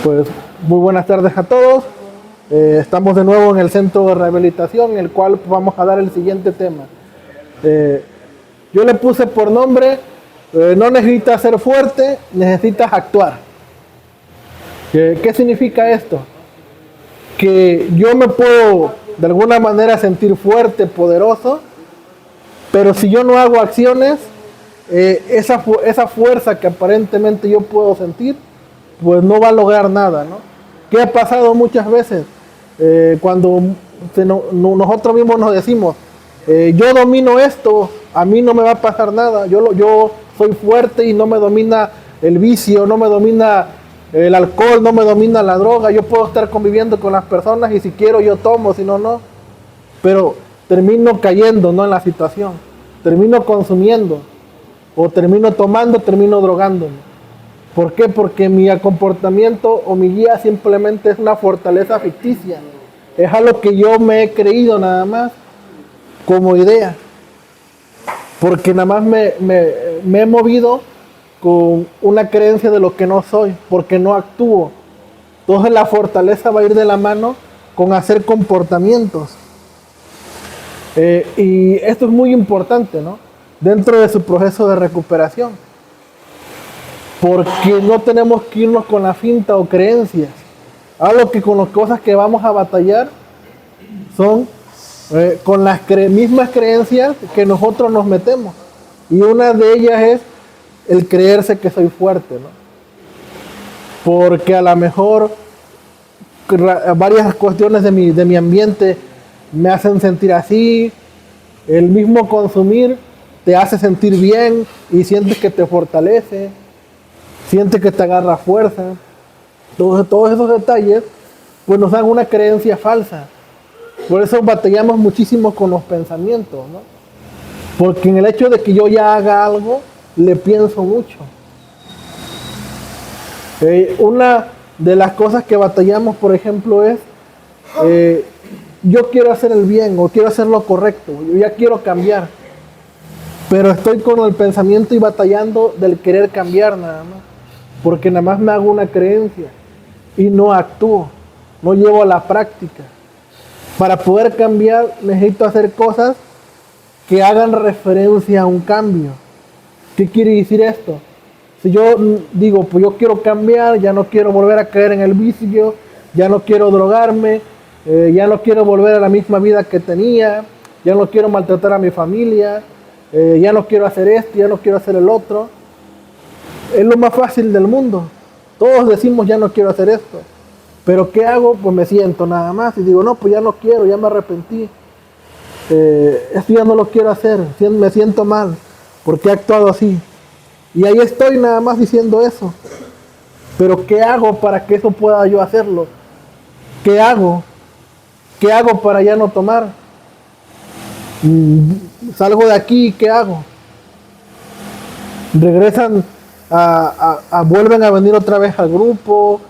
Pues muy buenas tardes a todos. Estamos de nuevo en el centro de rehabilitación, en el cual vamos a dar el siguiente tema. Yo le puse por nombre, no necesitas ser fuerte, necesitas actuar. ¿Qué significa esto? Que yo me puedo de alguna manera sentir fuerte, poderoso, pero si yo no hago acciones, esa fuerza que aparentemente yo puedo sentir, pues no va a lograr nada, ¿no? ¿Qué ha pasado muchas veces? Cuando nosotros mismos nos decimos, yo domino esto, a mí no me va a pasar nada, yo soy fuerte y no me domina el vicio, no me domina el alcohol, no me domina la droga, yo puedo estar conviviendo con las personas y si quiero yo tomo, si no, no. Pero termino cayendo, ¿no?, en la situación, termino consumiendo, o termino tomando, termino drogándome. ¿Por qué? Porque mi comportamiento o mi guía simplemente es una fortaleza ficticia. Es algo que yo me he creído nada más como idea. Porque nada más me he movido con una creencia de lo que no soy, porque no actúo. Entonces la fortaleza va a ir de la mano con hacer comportamientos. Y esto es muy importante, ¿no?, dentro de su proceso de recuperación. Porque no tenemos que irnos con la finta o creencias. Algo que con las cosas que vamos a batallar son con las mismas creencias que nosotros nos metemos. Y una de ellas es el creerse que soy fuerte, ¿no? Porque a lo mejor varias cuestiones de mi ambiente me hacen sentir así. El mismo consumir te hace sentir bien y sientes que te fortalece. Siente que te agarra fuerza. Todos esos detalles pues nos dan una creencia falsa. Por eso batallamos muchísimo con los pensamientos, ¿no? Porque en el hecho de que yo ya haga algo, le pienso mucho. Una de las cosas que batallamos, por ejemplo, es yo quiero hacer el bien o quiero hacer lo correcto, yo ya quiero cambiar, pero estoy con el pensamiento y batallando del querer cambiar nada más. Porque nada más me hago una creencia y no actúo, no llevo a la práctica. Para poder cambiar necesito hacer cosas que hagan referencia a un cambio. ¿Qué quiere decir esto? Si yo digo, pues yo quiero cambiar, ya no quiero volver a caer en el vicio, ya no quiero drogarme, ya no quiero volver a la misma vida que tenía, ya no quiero maltratar a mi familia, ya no quiero hacer esto, ya no quiero hacer el otro. Es lo más fácil del mundo. Todos decimos ya no quiero hacer esto. Pero ¿qué hago? Pues me siento nada más y digo, no, pues ya no quiero, ya me arrepentí. Esto ya no lo quiero hacer, me siento mal porque he actuado así. Y ahí estoy nada más diciendo eso. Pero ¿qué hago para que eso pueda yo hacerlo? ¿Qué hago? ¿Qué hago para ya no tomar? Salgo de aquí, ¿qué hago? Regresan vuelven a venir otra vez al grupo,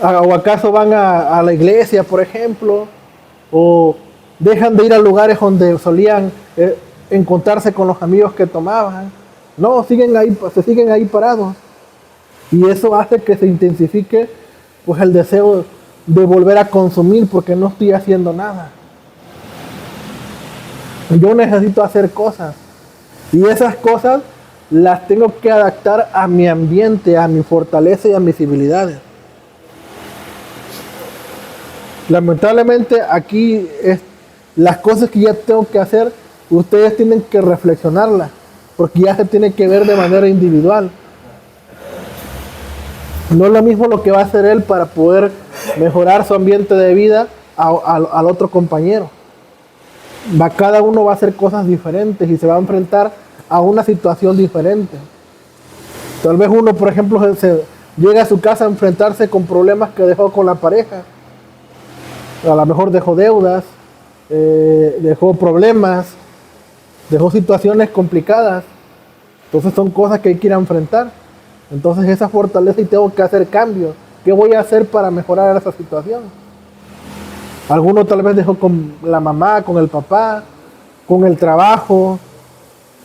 o acaso van a la iglesia, por ejemplo, o dejan de ir a lugares donde solían encontrarse con los amigos que tomaban. No, se siguen ahí parados, y eso hace que se intensifique pues el deseo de volver a consumir porque no estoy haciendo nada. Yo necesito hacer cosas, y esas cosas las tengo que adaptar a mi ambiente, a mi fortaleza y a mis habilidades. Lamentablemente aquí las cosas que ya tengo que hacer, ustedes tienen que reflexionarlas, porque ya se tiene que ver de manera individual. No es lo mismo lo que va a hacer él para poder mejorar su ambiente de vida al otro compañero. Cada uno va a hacer cosas diferentes y se va a enfrentar a una situación diferente. Tal vez uno, por ejemplo, llega a su casa a enfrentarse con problemas que dejó con la pareja. A lo mejor dejó deudas, dejó problemas, dejó situaciones complicadas. Entonces son cosas que hay que ir a enfrentar. Entonces esa fortaleza y tengo que hacer cambios. ¿Qué voy a hacer para mejorar esa situación? Alguno tal vez dejó con la mamá, con el papá, con el trabajo,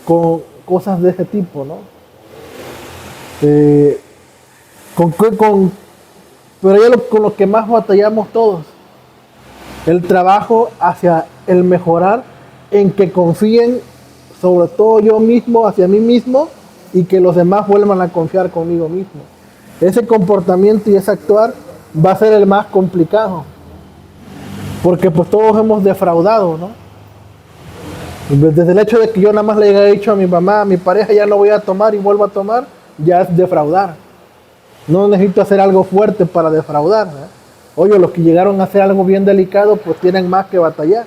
con cosas de ese tipo, ¿no? Pero ya con lo que más batallamos todos, el trabajo hacia el mejorar, en que confíen, sobre todo yo mismo, hacia mí mismo, y que los demás vuelvan a confiar conmigo mismo. Ese comportamiento y ese actuar va a ser el más complicado, porque pues todos hemos defraudado, ¿no? Desde el hecho de que yo nada más le haya dicho a mi mamá, a mi pareja, ya no voy a tomar y vuelvo a tomar, ya es defraudar. No necesito hacer algo fuerte para defraudar, ¿eh? Oye, los que llegaron a hacer algo bien delicado, pues tienen más que batallar.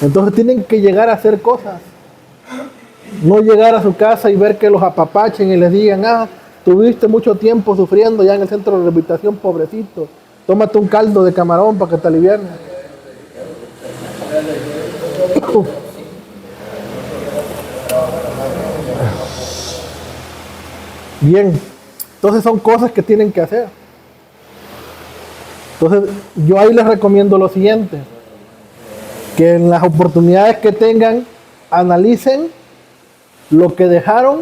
Entonces tienen que llegar a hacer cosas. No llegar a su casa y ver que los apapachen y les digan, tuviste mucho tiempo sufriendo ya en el centro de rehabilitación, pobrecito. Tómate un caldo de camarón para que te alivianes. Bien, entonces son cosas que tienen que hacer. Entonces yo ahí les recomiendo lo siguiente, que en las oportunidades que tengan, analicen lo que dejaron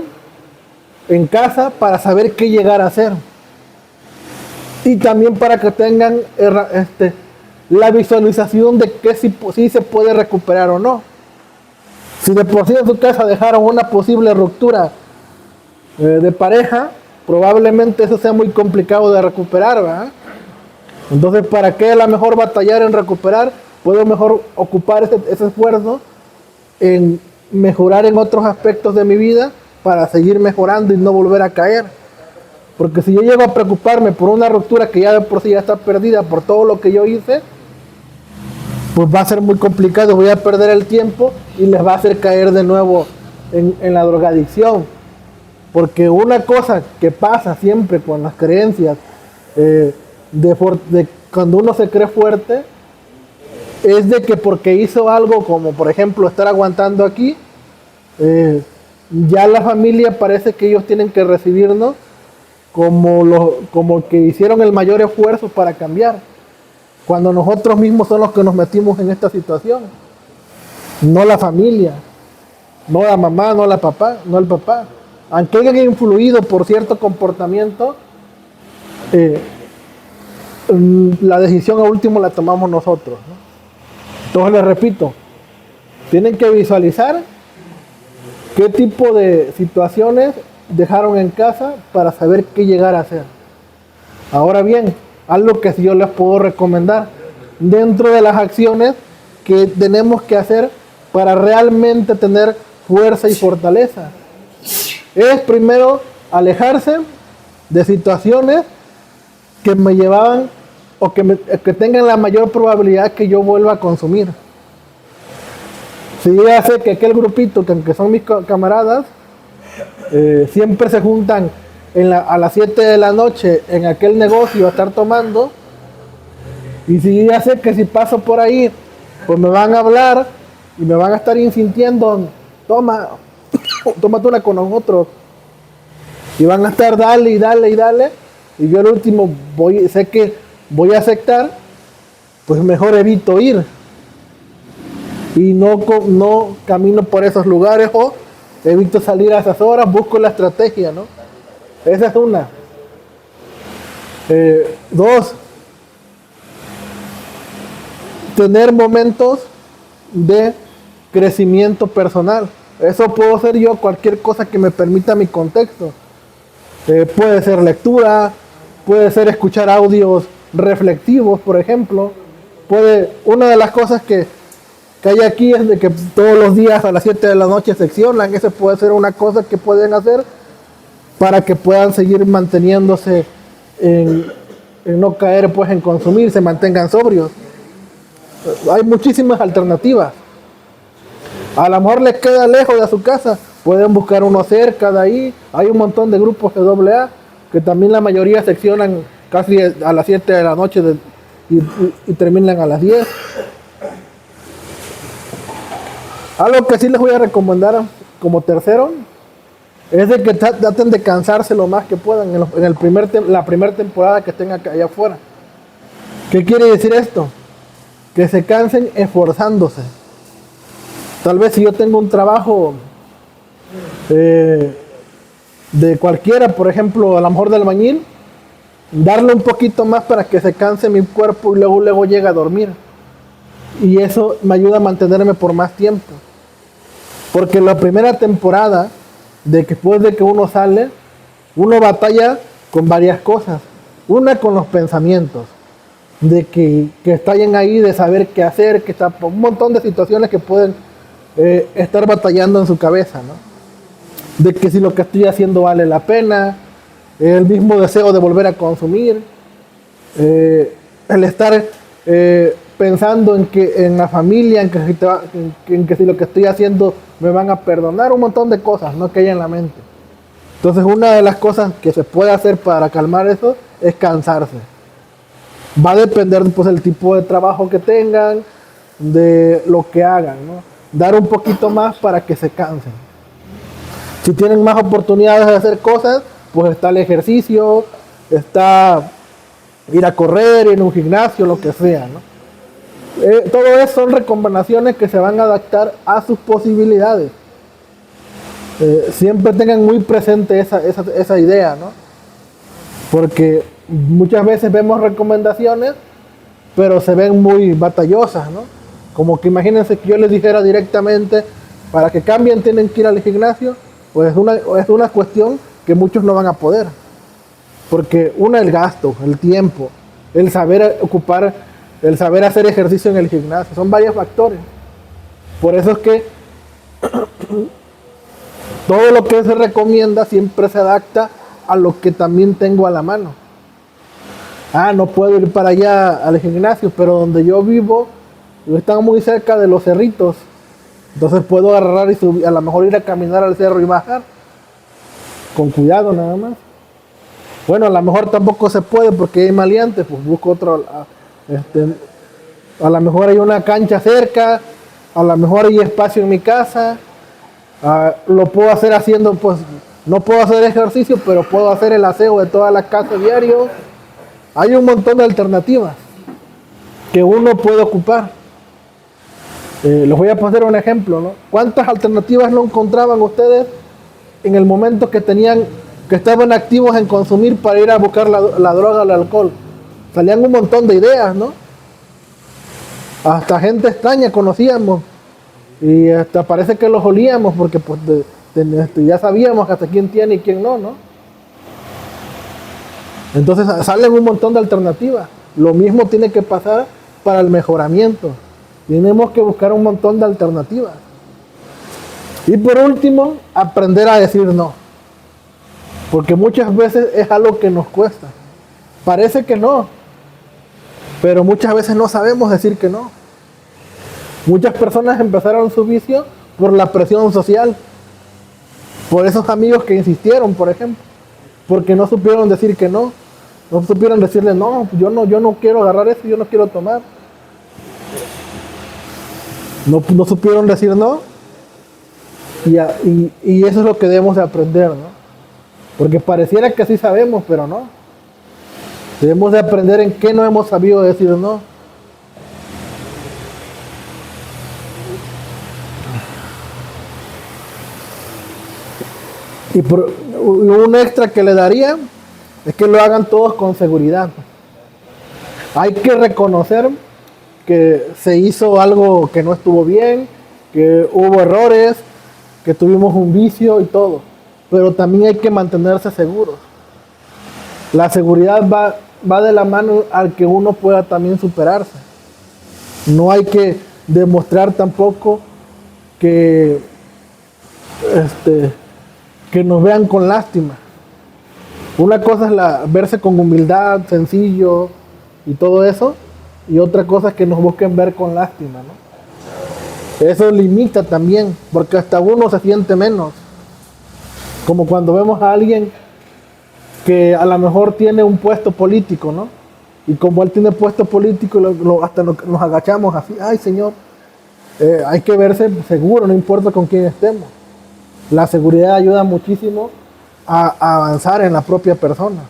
en casa para saber qué llegar a hacer. Y también para que tengan la visualización de que si se puede recuperar o no. Si de por sí en su casa dejaron una posible ruptura de pareja, probablemente eso sea muy complicado de recuperar, ¿verdad? Entonces, ¿para qué a lo mejor batallar en recuperar? Puedo mejor ocupar ese esfuerzo en mejorar en otros aspectos de mi vida para seguir mejorando y no volver a caer. Porque si yo llego a preocuparme por una ruptura que ya de por sí ya está perdida por todo lo que yo hice, pues va a ser muy complicado, voy a perder el tiempo y les va a hacer caer de nuevo en la drogadicción. Porque una cosa que pasa siempre con las creencias de cuando uno se cree fuerte, es de que porque hizo algo como por ejemplo estar aguantando aquí, ya la familia parece que ellos tienen que recibirnos como que hicieron el mayor esfuerzo para cambiar, cuando nosotros mismos son los que nos metimos en esta situación, no la familia, no la mamá, no la papá, no el papá. Aunque hayan influido por cierto comportamiento, la decisión a último la tomamos nosotros, ¿no? Entonces les repito, tienen que visualizar qué tipo de situaciones dejaron en casa para saber qué llegar a hacer. Ahora bien, algo que yo les puedo recomendar dentro de las acciones que tenemos que hacer para realmente tener fuerza y fortaleza, es primero alejarse de situaciones que me llevaban o que tengan la mayor probabilidad que yo vuelva a consumir. Si yo ya sé que aquel grupito, que aunque son mis camaradas, siempre se juntan a las 7 de la noche en aquel negocio a estar tomando, y si yo ya sé que si paso por ahí, pues me van a hablar y me van a estar insintiendo, tómate una con nosotros, y van a estar dale y dale y dale, y yo al último sé que voy a aceptar, pues mejor evito ir y no camino por esos lugares, o evito salir a esas horas, busco la estrategia, ¿no? Esa es una. Dos, tener momentos de crecimiento personal. Eso puedo hacer yo, cualquier cosa que me permita mi contexto. Puede ser lectura, puede ser escuchar audios reflexivos, por ejemplo. Una de las cosas que hay aquí es de que todos los días a las 7 de la noche seccionan. Esa puede ser una cosa que pueden hacer para que puedan seguir manteniéndose en no caer pues en consumir, se mantengan sobrios. Hay muchísimas alternativas. A lo mejor les queda lejos de su casa, pueden buscar uno cerca de ahí. Hay un montón de grupos de AA que también la mayoría seccionan casi a las 7 de la noche y terminan a las 10. Algo que sí les voy a recomendar como tercero es de que traten de cansarse lo más que puedan en la primera temporada que estén allá afuera. ¿Qué quiere decir esto? Que se cansen esforzándose. Tal vez si yo tengo un trabajo de cualquiera, por ejemplo, a lo mejor de albañil, darle un poquito más para que se canse mi cuerpo y luego llega a dormir. Y eso me ayuda a mantenerme por más tiempo. Porque la primera temporada, después de que uno sale, uno batalla con varias cosas. Una, con los pensamientos, de que estallen ahí, de saber qué hacer, que está un montón de situaciones que pueden estar batallando en su cabeza, ¿no? De que si lo que estoy haciendo vale la pena, el mismo deseo de volver a consumir, el estar pensando en la familia, en que si lo que estoy haciendo me van a perdonar, un montón de cosas, ¿no?, que hay en la mente. Entonces, una de las cosas que se puede hacer para calmar eso es cansarse. Va a depender, pues, del tipo de trabajo que tengan, de lo que hagan, ¿no? Dar un poquito más para que se cansen. Si tienen más oportunidades de hacer cosas, pues está el ejercicio, está ir a correr, ir en un gimnasio, lo que sea, ¿no? Todo eso son recomendaciones que se van a adaptar a sus posibilidades. Siempre tengan muy presente esa idea, ¿no? Porque muchas veces vemos recomendaciones, pero se ven muy batallosas, ¿no? Como que imagínense que yo les dijera directamente, para que cambien tienen que ir al gimnasio, pues es una cuestión que muchos no van a poder. Porque el gasto, el tiempo, el saber ocupar, el saber hacer ejercicio en el gimnasio, son varios factores. Por eso es que todo lo que se recomienda siempre se adapta a lo que también tengo a la mano. No puedo ir para allá al gimnasio, pero donde yo vivo, está muy cerca de los cerritos. Entonces puedo agarrar y subir, a lo mejor ir a caminar al cerro y bajar. Con cuidado nada más. Bueno, a lo mejor tampoco se puede porque hay maleantes, pues busco otro. A lo mejor hay una cancha cerca, a lo mejor hay espacio en mi casa. Lo puedo hacer haciendo, pues, no puedo hacer ejercicio, pero puedo hacer el aseo de toda la casa diario. Hay un montón de alternativas que uno puede ocupar. Les voy a poner un ejemplo, ¿no? ¿Cuántas alternativas no encontraban ustedes en el momento que estaban activos en consumir para ir a buscar la droga o el alcohol? Salían un montón de ideas, ¿no? Hasta gente extraña conocíamos. Y hasta parece que los olíamos porque pues ya sabíamos hasta quién tiene y quién no, ¿no? Entonces salen un montón de alternativas. Lo mismo tiene que pasar para el mejoramiento. Tenemos que buscar un montón de alternativas. Y por último, aprender a decir no. Porque muchas veces es algo que nos cuesta. Parece que no, pero muchas veces no sabemos decir que no. Muchas personas empezaron su vicio por la presión social, por esos amigos que insistieron, por ejemplo, porque no supieron decir que no supieron decirle no, yo no quiero agarrar eso, yo no quiero tomar. No supieron decir no, y eso es lo que debemos de aprender, ¿no? Porque pareciera que sí sabemos, pero no. Debemos de aprender en qué no hemos sabido decir no. Y un extra que le daría es que lo hagan todos con seguridad. Hay que reconocer que se hizo algo que no estuvo bien, que hubo errores, que tuvimos un vicio y todo. Pero también hay que mantenerse seguros. La seguridad va de la mano al que uno pueda también superarse. No hay que demostrar tampoco que nos vean con lástima. Una cosa es verse con humildad, sencillo y todo eso, y otra cosa es que nos busquen ver con lástima, ¿no? Eso limita también, porque hasta uno se siente menos. Como cuando vemos a alguien que a lo mejor tiene un puesto político, ¿no? Y como él tiene puesto político, hasta nos agachamos así, ay Señor, hay que verse seguro, no importa con quién estemos. La seguridad ayuda muchísimo a avanzar en la propia persona,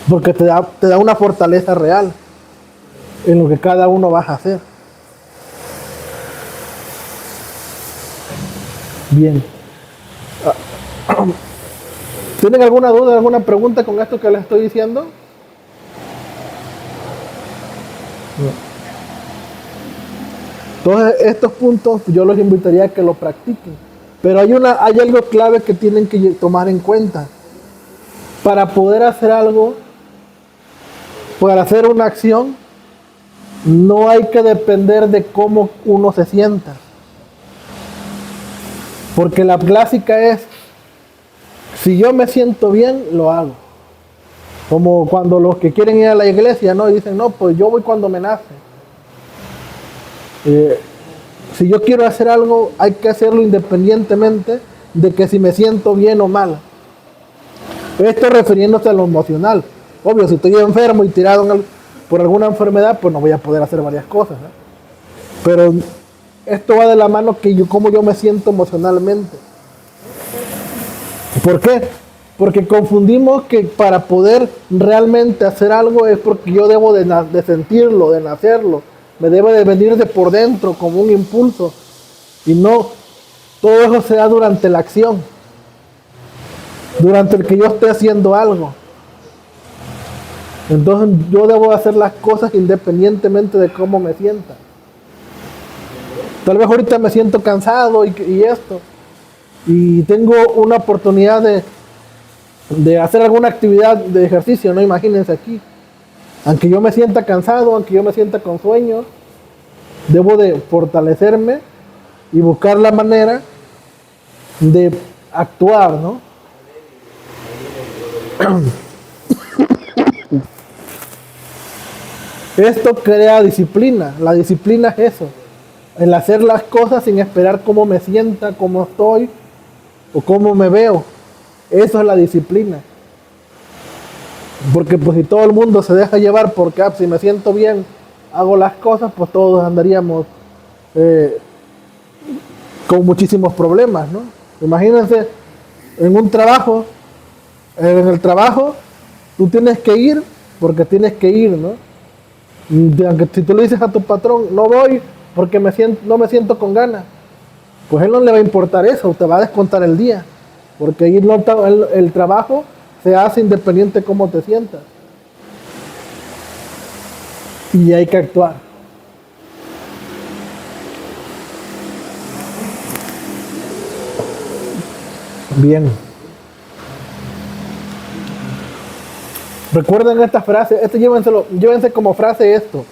porque te da una fortaleza real en lo que cada uno va a hacer. Bien. ¿Tienen alguna duda, alguna pregunta con esto que les estoy diciendo? Entonces, estos puntos yo los invitaría a que lo practiquen. Pero hay algo clave que tienen que tomar en cuenta. Para poder hacer algo, para hacer una acción, no hay que depender de cómo uno se sienta. Porque la clásica es, si yo me siento bien, lo hago. Como cuando los que quieren ir a la iglesia, ¿no? Y dicen, no, pues yo voy cuando me nace. Si yo quiero hacer algo, hay que hacerlo independientemente de que si me siento bien o mal. Esto refiriéndose a lo emocional. Obvio, si estoy enfermo y tirado por alguna enfermedad, pues no voy a poder hacer varias cosas, ¿eh? Pero esto va de la mano que cómo yo me siento emocionalmente. ¿Por qué? Porque confundimos que para poder realmente hacer algo es porque yo debo de sentirlo, de nacerlo. Me debe de venir de por dentro como un impulso. Y no, todo eso se da durante la acción. Durante el que yo esté haciendo algo. Entonces yo debo hacer las cosas independientemente de cómo me sienta. Tal vez ahorita me siento cansado y esto. Y tengo una oportunidad de hacer alguna actividad de ejercicio, ¿no? Imagínense aquí. Aunque yo me sienta cansado, aunque yo me sienta con sueño, debo de fortalecerme y buscar la manera de actuar, ¿no? Esto crea disciplina. La disciplina es eso. El hacer las cosas sin esperar cómo me sienta, cómo estoy o cómo me veo. Eso es la disciplina. Porque pues si todo el mundo se deja llevar porque si me siento bien, hago las cosas, pues todos andaríamos con muchísimos problemas, ¿no? Imagínense en un trabajo, en el trabajo tú tienes que ir porque tienes que ir, ¿no? Aunque si tú le dices a tu patrón, no voy porque no me siento con ganas, pues él no le va a importar eso, te va a descontar el día, porque ahí el trabajo se hace independiente de cómo te sientas. Y hay que actuar. Bien. Recuerden esta frase, llévense como frase esto.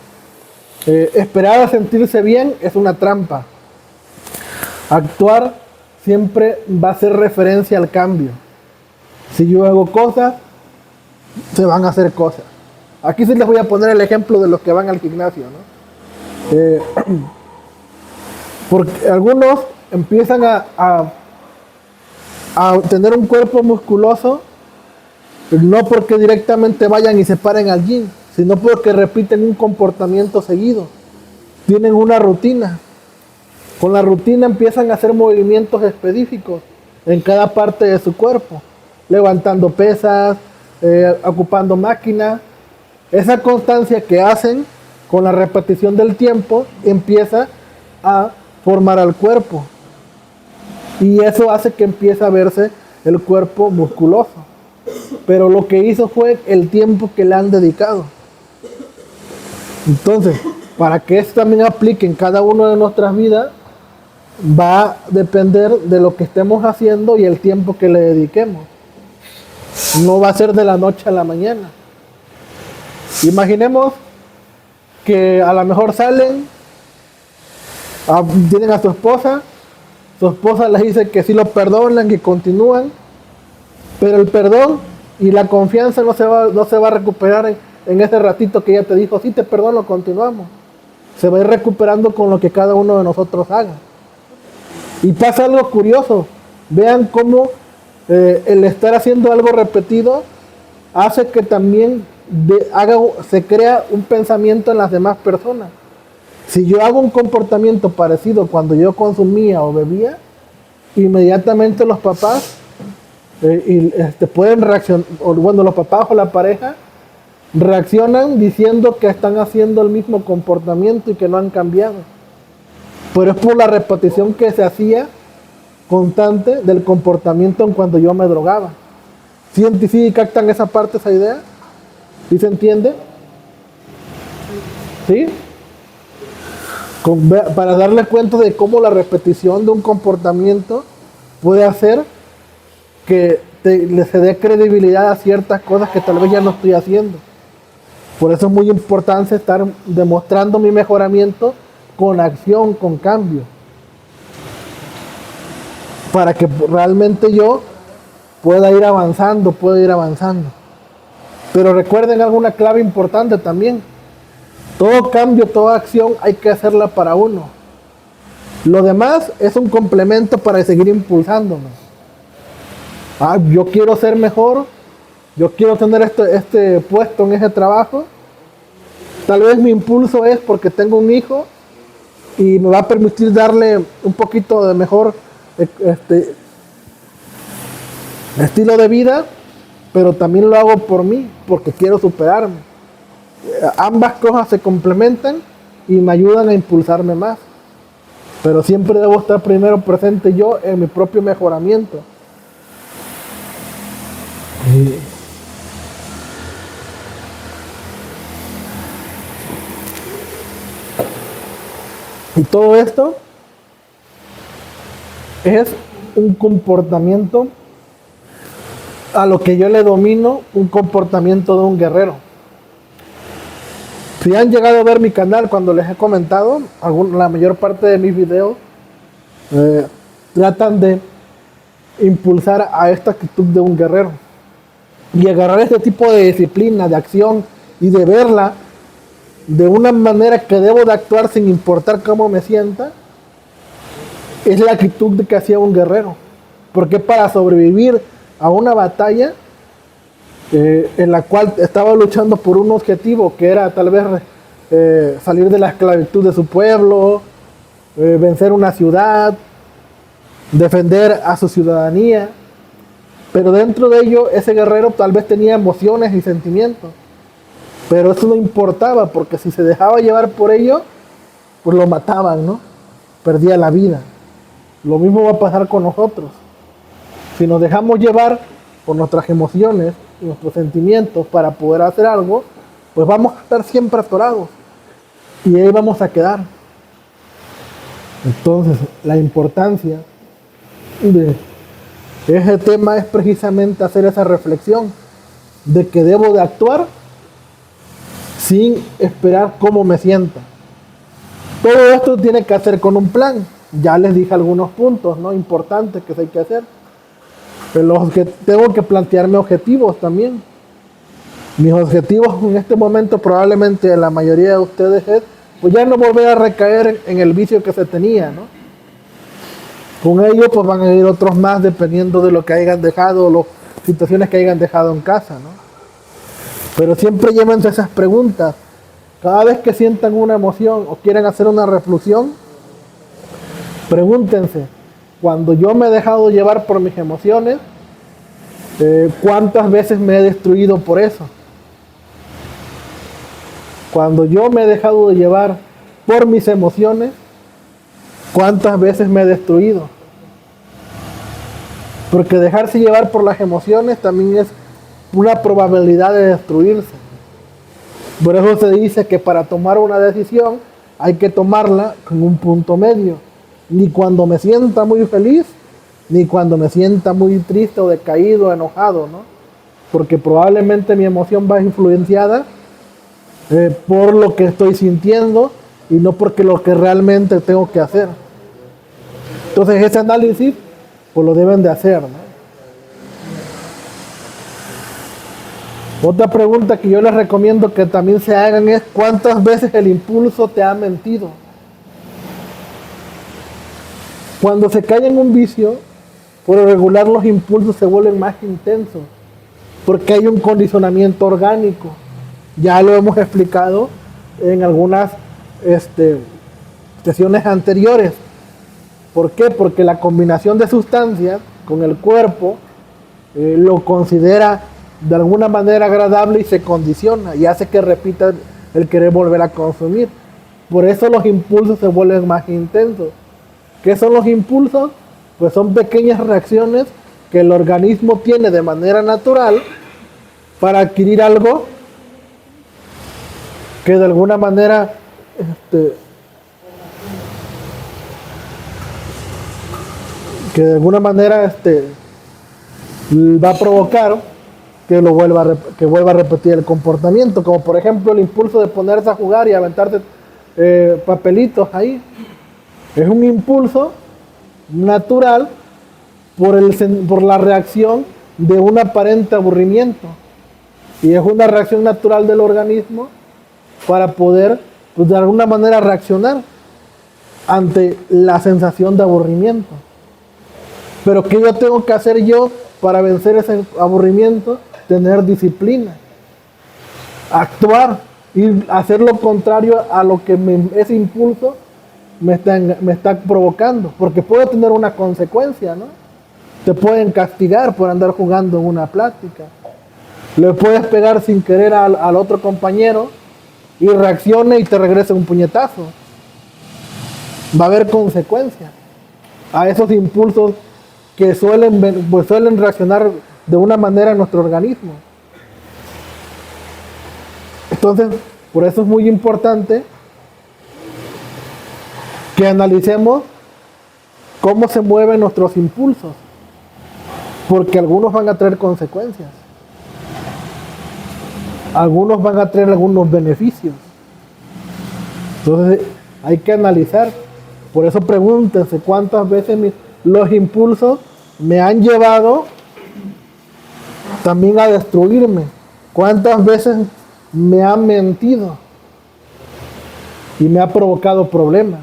Esperar a sentirse bien es una trampa. Actuar siempre va a ser referencia al cambio. Si yo hago cosas, se van a hacer cosas. Aquí sí les voy a poner el ejemplo de los que van al gimnasio, ¿no? Porque algunos empiezan a tener un cuerpo musculoso, no porque directamente vayan y se paren al gym, sino porque repiten un comportamiento seguido. Tienen una rutina. Con la rutina empiezan a hacer movimientos específicos en cada parte de su cuerpo, levantando pesas, ocupando máquinas. Esa constancia que hacen con la repetición del tiempo empieza a formar al cuerpo. Y eso hace que empiece a verse el cuerpo musculoso. Pero lo que hizo fue el tiempo que le han dedicado. Entonces, para que esto también aplique en cada una de nuestras vidas, va a depender de lo que estemos haciendo y el tiempo que le dediquemos. No va a ser de la noche a la mañana. Imaginemos que a lo mejor salen, tienen a su esposa les dice que sí lo perdonan, que continúan, pero el perdón y la confianza no se va a recuperar en ese ratito que ella te dijo, sí te perdono, continuamos. Se va a ir recuperando con lo que cada uno de nosotros haga. Y pasa algo curioso. Vean cómo el estar haciendo algo repetido hace que también se crea un pensamiento en las demás personas. Si yo hago un comportamiento parecido cuando yo consumía o bebía, inmediatamente los papás pueden reaccionar, los papás o la pareja reaccionan diciendo que están haciendo el mismo comportamiento y que no han cambiado. Pero es por la repetición que se hacía constante del comportamiento en cuando yo me drogaba. ¿Sí captan esa parte, esa idea? ¿Sí se entiende? ¿Sí? Para darle cuenta de cómo la repetición de un comportamiento puede hacer que se dé credibilidad a ciertas cosas que tal vez ya no estoy haciendo. Por eso es muy importante estar demostrando mi mejoramiento con acción, con cambio. Para que realmente yo pueda ir avanzando, Pero recuerden alguna clave importante también. Todo cambio, toda acción hay que hacerla para uno. Lo demás es un complemento para seguir impulsándonos. Yo quiero ser mejor, yo quiero tener este puesto en ese trabajo. Tal vez mi impulso es porque tengo un hijo y me va a permitir darle un poquito de mejor estilo de vida, pero también lo hago por mí, porque quiero superarme. Ambas cosas se complementan y me ayudan a impulsarme más. Pero siempre debo estar primero presente yo en mi propio mejoramiento. Y todo esto es un comportamiento a lo que yo le domino, un comportamiento de un guerrero. Si han llegado a ver mi canal, cuando les he comentado, la mayor parte de mis videos tratan de impulsar a esta actitud de un guerrero y agarrar este tipo de disciplina, de acción y de verla de una manera que debo de actuar sin importar cómo me sienta. Es la actitud de que hacía un guerrero, porque para sobrevivir a una batalla en la cual estaba luchando por un objetivo que era tal vez salir de la esclavitud de su pueblo, vencer una ciudad, defender a su ciudadanía, pero dentro de ello ese guerrero tal vez tenía emociones y sentimientos, pero eso no importaba, porque si se dejaba llevar por ello, pues lo mataban, ¿no? Perdía la vida. Lo mismo va a pasar con nosotros. Si nos dejamos llevar por nuestras emociones y nuestros sentimientos para poder hacer algo, pues vamos a estar siempre atorados y ahí vamos a quedar. Entonces, la importancia de ese tema es precisamente hacer esa reflexión de que debo de actuar sin esperar cómo me sienta. Todo esto tiene que hacer con un plan. Ya les dije algunos puntos, ¿no?, importantes que hay que hacer. Pero tengo que plantearme objetivos también. Mis objetivos en este momento, probablemente la mayoría de ustedes, es pues ya no volver a recaer en el vicio que se tenía, ¿no? Con ello pues van a ir otros más dependiendo de lo que hayan dejado, las situaciones que hayan dejado en casa, ¿no? Pero siempre llévense esas preguntas. Cada vez que sientan una emoción o quieren hacer una reflexión, pregúntense: cuando yo me he dejado llevar por mis emociones, ¿cuántas veces me he destruido por eso? Cuando yo me he dejado de llevar por mis emociones, ¿cuántas veces me he destruido? Porque dejarse llevar por las emociones también es una probabilidad de destruirse. Por eso se dice que para tomar una decisión hay que tomarla con un punto medio. Ni cuando me sienta muy feliz, ni cuando me sienta muy triste o decaído, enojado, ¿no? Porque probablemente mi emoción va influenciada por lo que estoy sintiendo y no porque lo que realmente tengo que hacer. Entonces ese análisis pues lo deben de hacer, ¿no? Otra pregunta que yo les recomiendo que también se hagan es: ¿cuántas veces el impulso te ha mentido? Cuando se cae en un vicio, por lo regular los impulsos se vuelven más intensos, porque hay un condicionamiento orgánico. Ya lo hemos explicado en algunas sesiones anteriores. ¿Por qué? Porque la combinación de sustancias con el cuerpo lo considera de alguna manera agradable y se condiciona y hace que repita el querer volver a consumir. Por eso los impulsos se vuelven más intensos. ¿Qué son los impulsos? Pues son pequeñas reacciones que el organismo tiene de manera natural para adquirir algo que de alguna manera va a provocar que vuelva a repetir el comportamiento, como por ejemplo el impulso de ponerse a jugar y aventarse papelitos ahí. Es un impulso natural por la reacción de un aparente aburrimiento, y es una reacción natural del organismo para poder, pues, de alguna manera reaccionar ante la sensación de aburrimiento. Pero ¿qué yo tengo que hacer yo para vencer ese aburrimiento? Tener disciplina, actuar y hacer lo contrario a lo que ese impulso me está provocando, porque puede tener una consecuencia, ¿no? Te pueden castigar por andar jugando en una plática, le puedes pegar sin querer al otro compañero y reaccione y te regrese un puñetazo. Va a haber consecuencias a esos impulsos que suelen reaccionar de una manera en nuestro organismo. Entonces, por eso es muy importante que analicemos cómo se mueven nuestros impulsos, porque algunos van a traer consecuencias, algunos van a traer algunos beneficios. Entonces hay que analizar. Por eso pregúntense cuántas veces los impulsos me han llevado también a destruirme, cuántas veces me han mentido y me ha provocado problemas.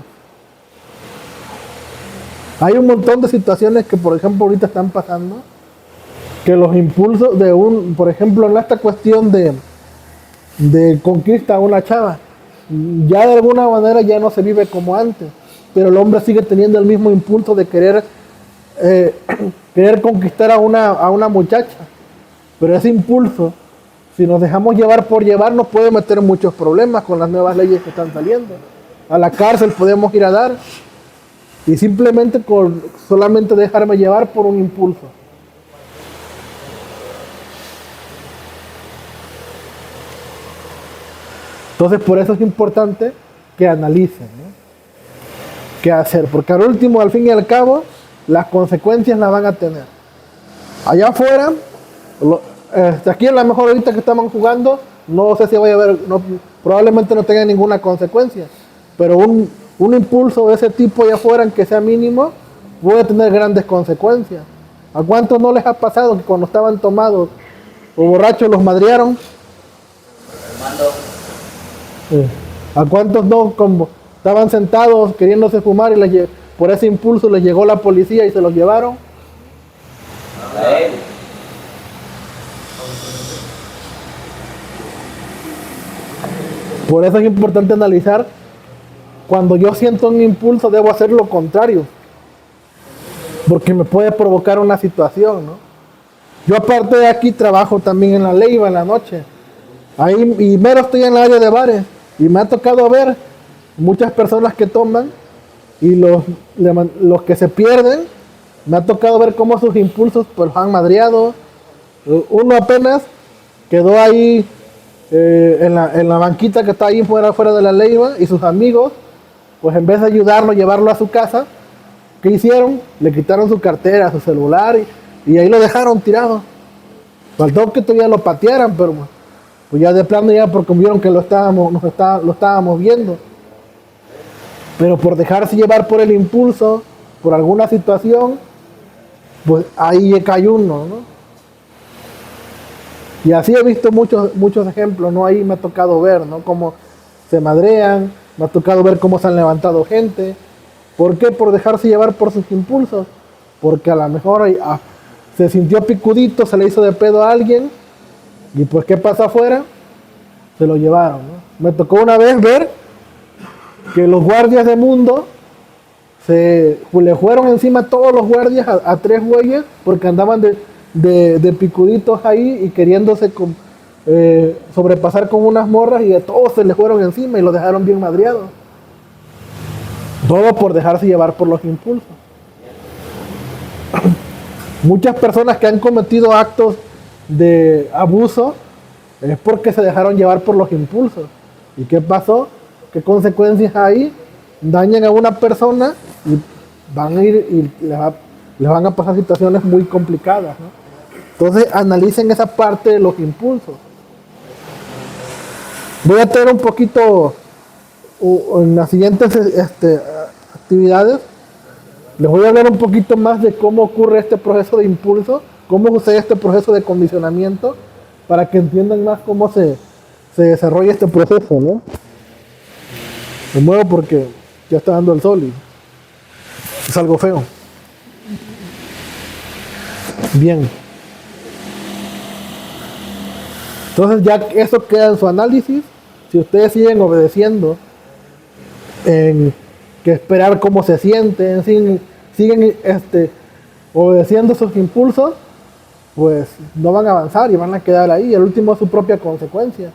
Hay un montón de situaciones que, por ejemplo, ahorita están pasando, que los impulsos por ejemplo, en esta cuestión de conquista a una chava, ya de alguna manera ya no se vive como antes, pero el hombre sigue teniendo el mismo impulso de querer conquistar a una muchacha. Pero ese impulso, si nos dejamos llevar por llevar, nos puede meter en muchos problemas con las nuevas leyes que están saliendo. A la cárcel podemos ir a dar, y simplemente solamente dejarme llevar por un impulso. Entonces, por eso es importante que analicen, ¿no? ¿Qué hacer? Porque al último, al fin y al cabo, las consecuencias las van a tener. Allá afuera, aquí a lo mejor ahorita que estamos jugando, no sé si vaya a haber, probablemente no tenga ninguna consecuencia, pero un impulso de ese tipo allá afuera, aunque sea mínimo, puede tener grandes consecuencias. ¿A cuántos no les ha pasado que cuando estaban tomados o borrachos los madrearon? ¿A cuántos no, como estaban sentados queriéndose fumar y por ese impulso les llegó la policía y se los llevaron? Por eso es importante analizar. Cuando yo siento un impulso, debo hacer lo contrario, porque me puede provocar una situación, ¿no? Yo, aparte de aquí, trabajo también en La Leiva en la noche. Ahí, y mero estoy en el área de bares, y me ha tocado ver muchas personas que toman, y los que se pierden, me ha tocado ver cómo sus impulsos pues los han madreado. Uno apenas quedó ahí en la banquita que está ahí fuera de La Leiva, y sus amigos, pues en vez de ayudarlo, llevarlo a su casa, ¿qué hicieron? Le quitaron su cartera, su celular, y ahí lo dejaron tirado. Faltó que todavía lo patearan, pero pues ya de plano, ya porque vieron que lo estábamos viendo. Pero por dejarse llevar por el impulso, por alguna situación, pues ahí cayó uno, ¿no? Y así he visto muchos ejemplos, ¿no? Ahí me ha tocado ver, ¿no? Cómo se madrean, me ha tocado ver cómo se han levantado gente. ¿Por qué? Por dejarse llevar por sus impulsos. Porque a lo mejor se sintió picudito, se le hizo de pedo a alguien, y pues ¿qué pasa afuera? Se lo llevaron, ¿no? Me tocó una vez ver que los guardias de Mundo le fueron encima a todos los guardias, a 3 güeyes, porque andaban de picuditos ahí y queriéndose sobrepasar con unas morras, y a todos se les fueron encima y los dejaron bien madreados. Todo por dejarse llevar por los impulsos. Muchas personas que han cometido actos de abuso es porque se dejaron llevar por los impulsos. ¿Y qué pasó? ¿Qué consecuencias hay? Dañan a una persona y van a ir y les van a pasar situaciones muy complicadas, ¿no? Entonces analicen esa parte de los impulsos. Voy a tener un poquito en las siguientes actividades. Les voy a hablar un poquito más de cómo ocurre este proceso de impulso, cómo sucede este proceso de condicionamiento, para que entiendan más cómo se desarrolla este proceso, ¿no? Me muevo porque ya está dando el sol y es algo feo. Bien. Entonces ya eso queda en su análisis. Si ustedes siguen obedeciendo en que esperar cómo se sienten, siguen obedeciendo sus impulsos, pues no van a avanzar y van a quedar ahí. El último es su propia consecuencia.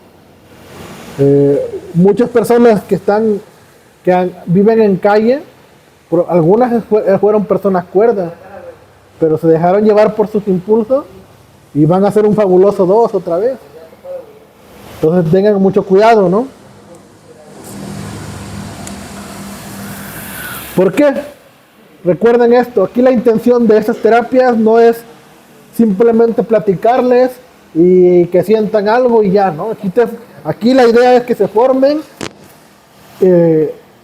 Muchas personas viven en calle, algunas fueron personas cuerdas, pero se dejaron llevar por sus impulsos y van a ser un fabuloso 2 otra vez. Entonces tengan mucho cuidado, ¿no? ¿Por qué? Recuerden esto, aquí la intención de estas terapias no es simplemente platicarles y que sientan algo y ya, ¿no? Aquí la idea es que se formen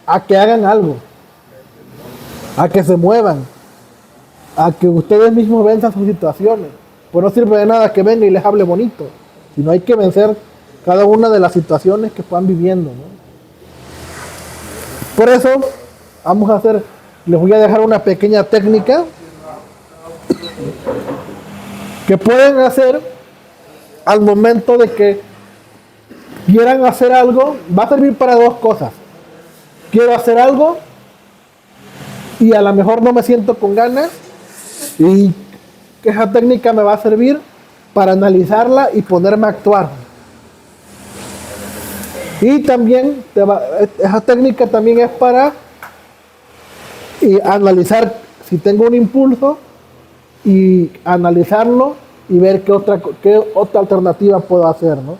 a que hagan algo, a que se muevan, a que ustedes mismos venzan sus situaciones. Pues no sirve de nada que venga y les hable bonito, sino hay que vencer cada una de las situaciones que están viviendo, ¿no? Por eso les voy a dejar una pequeña técnica que pueden hacer al momento de que quieran hacer algo. Va a servir para dos cosas. Quiero hacer algo y a lo mejor no me siento con ganas, y esa técnica me va a servir para analizarla y ponerme a actuar. Y también esa técnica también es para analizar si tengo un impulso y analizarlo y ver qué otra alternativa puedo hacer, ¿no?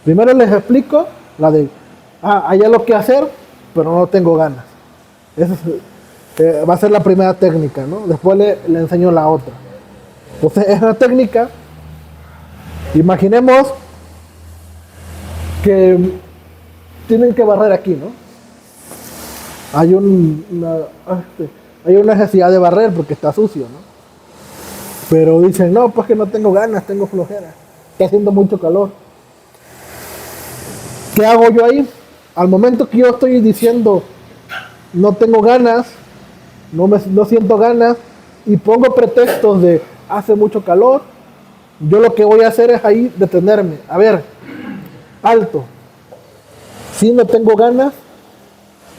Primero les explico la de hay algo que hacer, pero no tengo ganas. Esa va a ser la primera técnica, ¿no? Después le enseño la otra. Entonces esa técnica, imaginemos que tienen que barrer aquí, ¿no? Hay una necesidad de barrer porque está sucio, ¿no? Pero dicen, no, pues que no tengo ganas, tengo flojera, está haciendo mucho calor. ¿Qué hago yo ahí? Al momento que yo estoy diciendo, no tengo ganas, no siento ganas, y pongo pretextos de hace mucho calor, yo lo que voy a hacer es ahí detenerme. A ver, alto. Sí, no tengo ganas,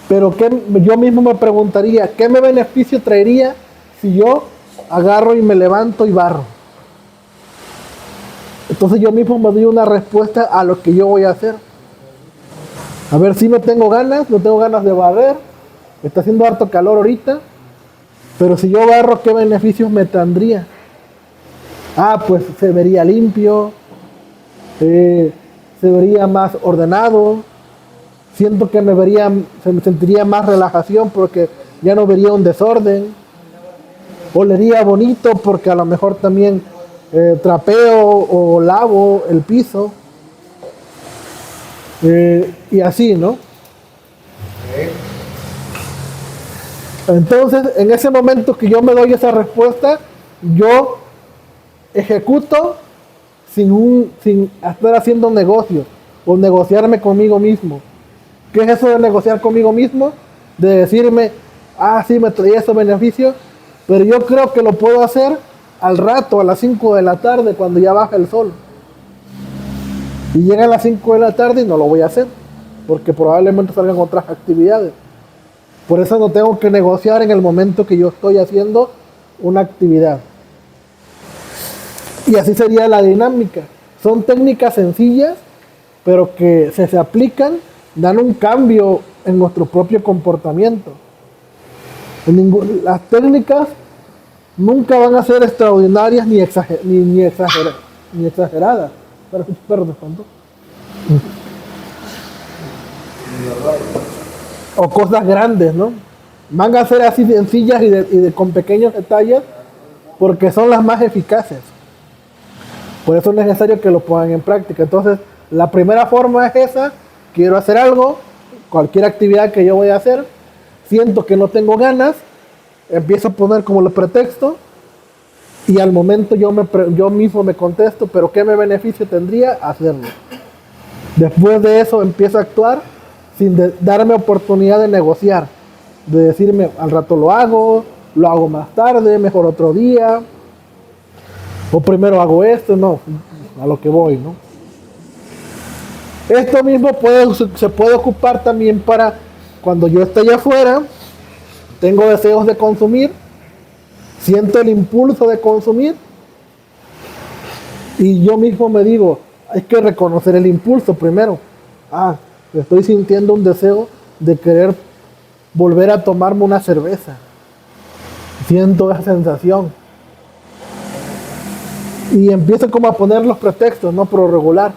pero yo mismo me preguntaría, ¿qué me beneficio traería si yo agarro y me levanto y barro? Entonces yo mismo me doy una respuesta a lo que yo voy a hacer. A ver, si no tengo ganas de barrer, está haciendo harto calor ahorita, pero si yo barro, ¿qué beneficios me tendría? Pues se vería limpio, se vería más ordenado, siento que me sentiría más relajación porque ya no vería un desorden, olería bonito porque a lo mejor también trapeo o lavo el piso, y así, ¿no? Entonces, en ese momento que yo me doy esa respuesta, yo ejecuto sin estar haciendo negocio o negociarme conmigo mismo. ¿Qué es eso de negociar conmigo mismo? De decirme, sí, me traía esos beneficios, pero yo creo que lo puedo hacer al rato, a las 5 de la tarde, cuando ya baja el sol. Y llegan las 5 de la tarde y no lo voy a hacer, porque probablemente salgan otras actividades. Por eso no tengo que negociar en el momento que yo estoy haciendo una actividad. Y así sería la dinámica. Son técnicas sencillas, pero que se aplican, dan un cambio en nuestro propio comportamiento. Las técnicas nunca van a ser extraordinarias ni exageradas. Perdón, ¿cuánto? O cosas grandes, ¿no? Van a ser así sencillas con pequeños detalles porque son las más eficaces. Por eso es necesario que lo pongan en práctica. Entonces, la primera forma es esa. Quiero hacer algo, cualquier actividad que yo voy a hacer, siento que no tengo ganas, empiezo a poner como el pretexto y al momento yo mismo me contesto, pero ¿qué me beneficio tendría hacerlo? Después de eso empiezo a actuar sin darme oportunidad de negociar, de decirme al rato lo hago más tarde, mejor otro día, o primero hago esto, no, a lo que voy, ¿no? Esto mismo se puede ocupar también para cuando yo esté allá afuera, tengo deseos de consumir, siento el impulso de consumir y yo mismo me digo, hay que reconocer el impulso primero. Estoy sintiendo un deseo de querer volver a tomarme una cerveza. Siento esa sensación. Y empiezo como a poner los pretextos, ¿no? Por lo regular.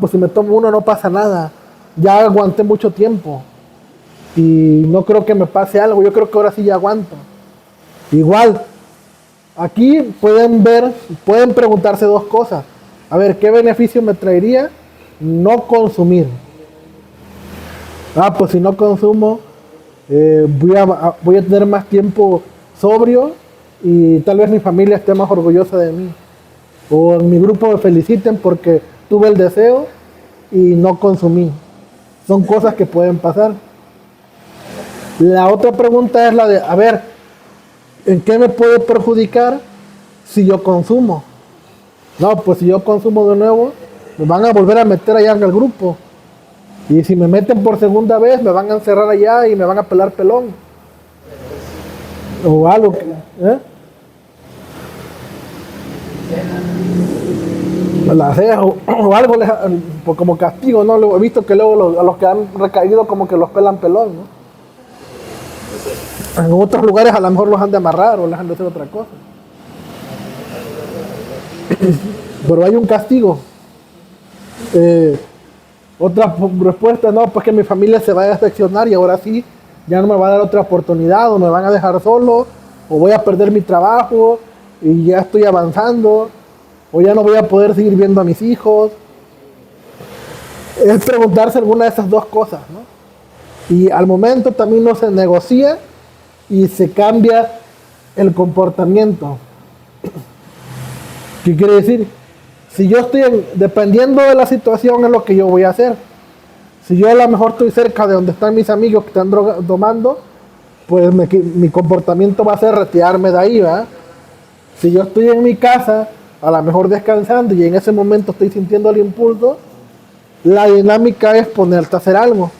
Pues si me tomo uno no pasa nada. Ya aguanté mucho tiempo. Y no creo que me pase algo. Yo creo que ahora sí ya aguanto. Igual, aquí pueden preguntarse dos cosas. A ver, ¿qué beneficio me traería no consumir? Pues si no consumo, voy a tener más tiempo sobrio y tal vez mi familia esté más orgullosa de mí. O en mi grupo me feliciten porque tuve el deseo y no consumí. Son cosas que pueden pasar. La otra pregunta es la de, a ver, ¿en qué me puede perjudicar si yo consumo? No, pues si yo consumo de nuevo, me van a volver a meter allá en el grupo. Y si me meten por segunda vez, me van a encerrar allá y me van a pelar pelón. O algo. La ceja, o algo como castigo, ¿no? He visto que luego a los que han recaído como que los pelan pelón, ¿no? En otros lugares a lo mejor los han de amarrar o les han de hacer otra cosa. Pero hay un castigo. Otra respuesta, no, pues que mi familia se va a decepcionar y ahora sí, ya no me va a dar otra oportunidad, o me van a dejar solo, o voy a perder mi trabajo y ya estoy avanzando, o ya no voy a poder seguir viendo a mis hijos. Es preguntarse alguna de esas dos cosas, ¿no? Y al momento también no se negocia y se cambia el comportamiento. ¿Qué quiere decir? Si yo estoy, dependiendo de la situación, es lo que yo voy a hacer. Si yo a lo mejor estoy cerca de donde están mis amigos que están tomando, pues mi comportamiento va a ser retirarme de ahí, ¿verdad? Si yo estoy en mi casa, a lo mejor descansando y en ese momento estoy sintiendo el impulso, la dinámica es ponerte a hacer algo.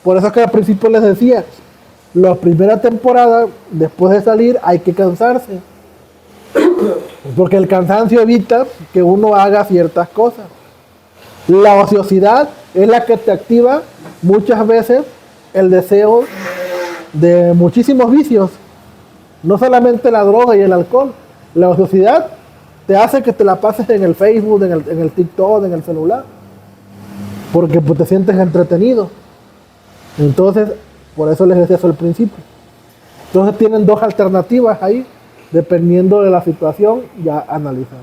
Por eso es que al principio les decía, la primera temporada, después de salir, hay que cansarse. Porque el cansancio evita que uno haga ciertas cosas. La ociosidad es la que te activa muchas veces el deseo de muchísimos vicios. No solamente la droga y el alcohol. La ociosidad te hace que te la pases en el Facebook, en el TikTok, en el celular. Porque pues, te sientes entretenido. Entonces, por eso les decía eso al principio. Entonces tienen dos alternativas ahí, dependiendo de la situación ya analizar.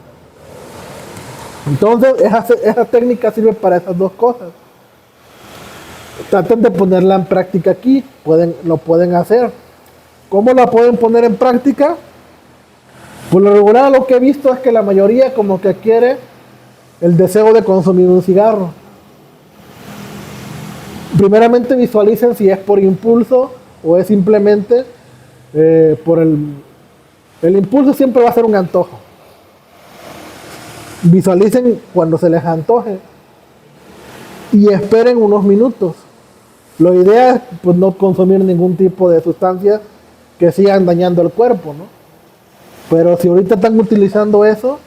Entonces, esa técnica sirve para esas dos cosas. Traten de ponerla en práctica aquí, lo pueden hacer. ¿Cómo la pueden poner en práctica? Por lo regular, lo que he visto es que la mayoría como que adquiere el deseo de consumir un cigarro. Primeramente visualicen si es por impulso o es simplemente por el impulso. Siempre va a ser un antojo. Visualicen cuando se les antoje y esperen unos minutos. La idea es pues, no consumir ningún tipo de sustancias que sigan dañando el cuerpo, ¿no? Pero si ahorita están utilizando eso,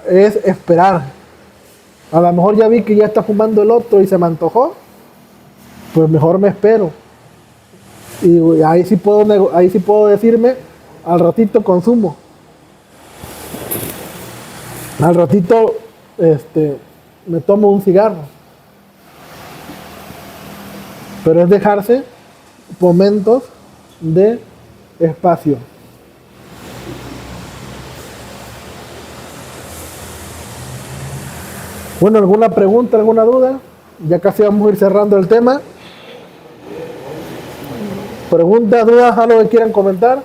es esperar. A lo mejor ya vi que ya está fumando el otro y se me antojó, pues mejor me espero. Y ahí sí puedo decirme, al ratito consumo. Al ratito me tomo un cigarro. Pero es dejarse momentos de espacio. Bueno, ¿alguna pregunta, alguna duda? Ya casi vamos a ir cerrando el tema. ¿Preguntas, dudas, algo que quieran comentar?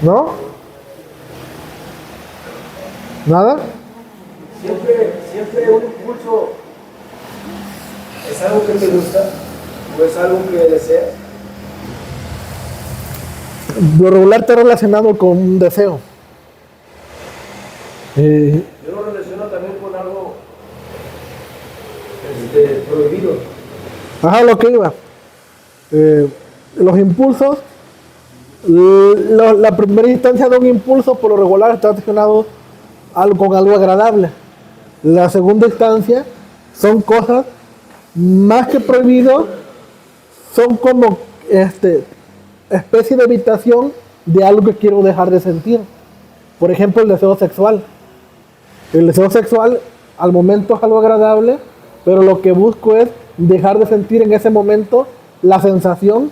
¿No? ¿Nada? Siempre un impulso es algo que te gusta o es algo que deseas. Lo regular está relacionado con un deseo. Yo lo relaciono también con algo prohibido. Ajá, lo que iba. Los impulsos, la primera instancia de un impulso por lo regular está relacionado con algo agradable. La segunda instancia son cosas más que prohibido, son como especie de evitación de algo que quiero dejar de sentir. Por ejemplo, el deseo sexual. El deseo sexual al momento es algo agradable, pero lo que busco es dejar de sentir en ese momento la sensación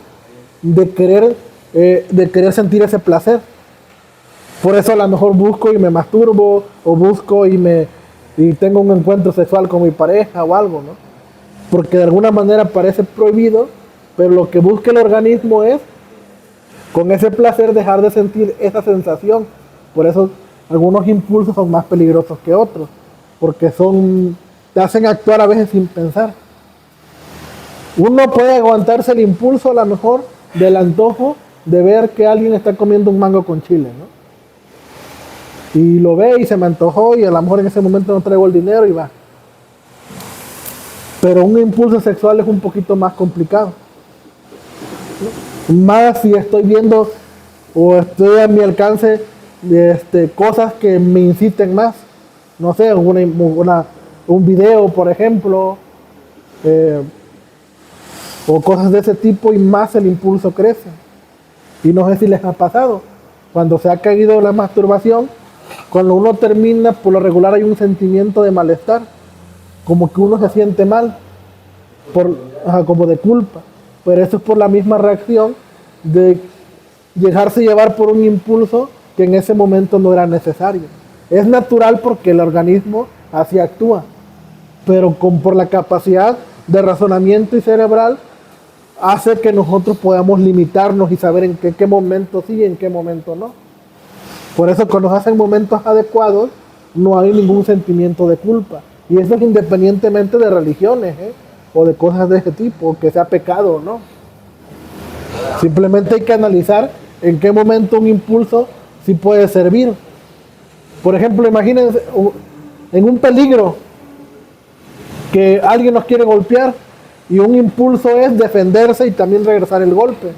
de querer sentir ese placer. Por eso a lo mejor busco y me masturbo, o busco y tengo un encuentro sexual con mi pareja o algo, ¿no? Porque de alguna manera parece prohibido, pero lo que busca el organismo es, con ese placer, dejar de sentir esa sensación. Por eso algunos impulsos son más peligrosos que otros, porque te hacen actuar a veces sin pensar. Uno puede aguantarse el impulso a lo mejor del antojo de ver que alguien está comiendo un mango con chile, ¿no? Y lo ve y se me antojó y a lo mejor en ese momento no traigo el dinero y va. Pero un impulso sexual es un poquito más complicado. Más si estoy viendo o estoy a mi alcance cosas que me inciten más. No sé, un video, por ejemplo, o cosas de ese tipo, y más el impulso crece. Y no sé si les ha pasado, cuando se ha caído la masturbación, cuando uno termina, por lo regular hay un sentimiento de malestar, como que uno se siente mal, como de culpa, pero eso es por la misma reacción de dejarse llevar por un impulso que en ese momento no era necesario. Es natural porque el organismo así actúa, pero por la capacidad de razonamiento y cerebral hace que nosotros podamos limitarnos y saber en qué momento sí y en qué momento no. Por eso cuando se hacen momentos adecuados no hay ningún sentimiento de culpa. Y eso es independientemente de religiones, o de cosas de ese tipo, que sea pecado o no. Simplemente hay que analizar en qué momento un impulso sí puede servir. Por ejemplo, imagínense en un peligro que alguien nos quiere golpear y un impulso es defenderse y también regresar el golpe.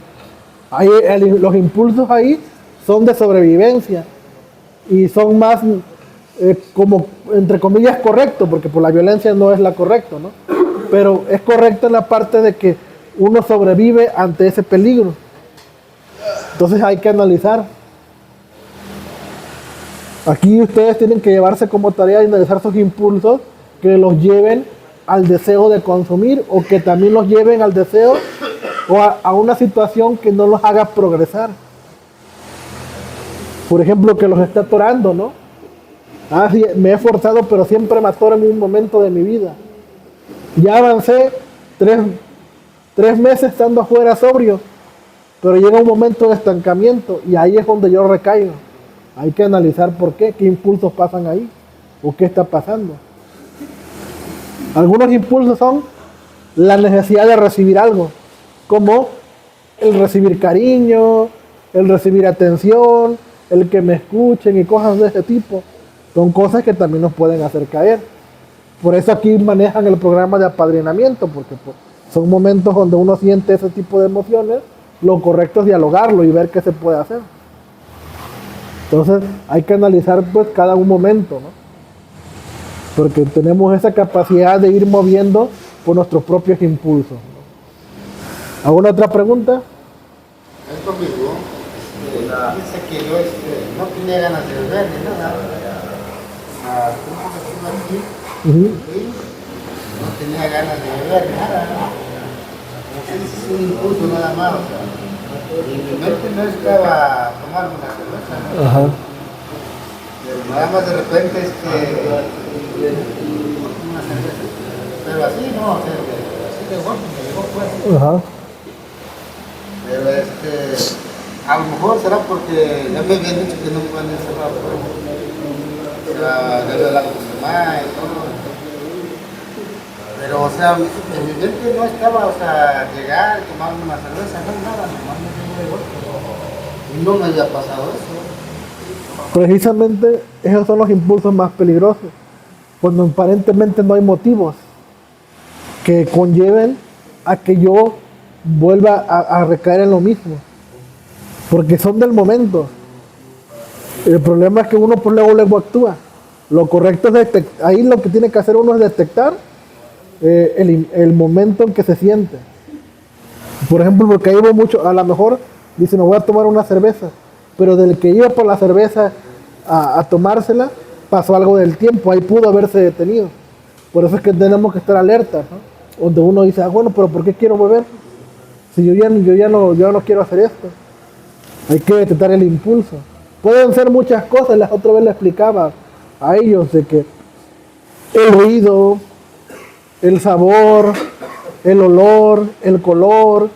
Los impulsos ahí son de sobrevivencia y son más como entre comillas correcto, porque por la violencia no es la correcta, ¿no? Pero es correcto en la parte de que uno sobrevive ante ese peligro. Entonces hay que analizar. Aquí ustedes tienen que llevarse como tarea y analizar sus impulsos que los lleven al deseo de consumir, o que también los lleven al deseo o a una situación que no los haga progresar. Por ejemplo, que los esté atorando, ¿no? Sí, me he esforzado, pero siempre me atoro en un momento de mi vida. Ya avancé 3 meses estando afuera sobrio, pero llega un momento de estancamiento y ahí es donde yo recaigo. Hay que analizar por qué impulsos pasan ahí o qué está pasando. Algunos impulsos son la necesidad de recibir algo, como el recibir cariño, el recibir atención, el que me escuchen y cosas de ese tipo. Son cosas que también nos pueden hacer caer. Por eso aquí manejan el programa de apadrinamiento, porque son momentos donde uno siente ese tipo de emociones. Lo correcto es dialogarlo y ver qué se puede hacer. Entonces hay que analizar pues cada un momento, ¿no? Porque tenemos esa capacidad de ir moviendo por nuestros propios impulsos. ¿Alguna otra pregunta? Es conmigo. Dice que yo no tenía ganas de beber ni nada. ¿Cómo que estuve aquí? Sí, no tenía ganas de beber ni nada. Como que dices, un impulso nada más. O sea, y mi mente no estaba tomando una cerveza, ¿no? Ajá. Pero nada más de repente una cerveza. Pero así no, o sea, así de golpe me llegó pues. Ajá. Pero a lo mejor será porque ya me habían dicho que no me van a encerrar, pero o sea, debe la semana y todo. Pero, o sea, en mi mente no estaba, o sea, llegar, tomarme una cerveza, no, nada, nomás me llegó de golpe. Y no me había pasado eso. Precisamente esos son los impulsos más peligrosos, cuando aparentemente no hay motivos que conlleven a que yo vuelva a recaer en lo mismo, porque son del momento. El problema es que uno pues luego actúa. Lo correcto es detectar, ahí lo que tiene que hacer uno es detectar el momento en que se siente. Por ejemplo, porque ahí hubo mucho, a lo mejor dice, no voy a tomar una cerveza, pero del que iba por la cerveza a tomársela, pasó algo del tiempo, ahí pudo haberse detenido. Por eso es que tenemos que estar alertas, ¿no? Donde uno dice, bueno, pero ¿por qué quiero beber? Si yo ya no quiero hacer esto. Hay que detectar el impulso. Pueden ser muchas cosas, la otra vez le explicaba a ellos de que el ruido, el sabor, el olor, el color,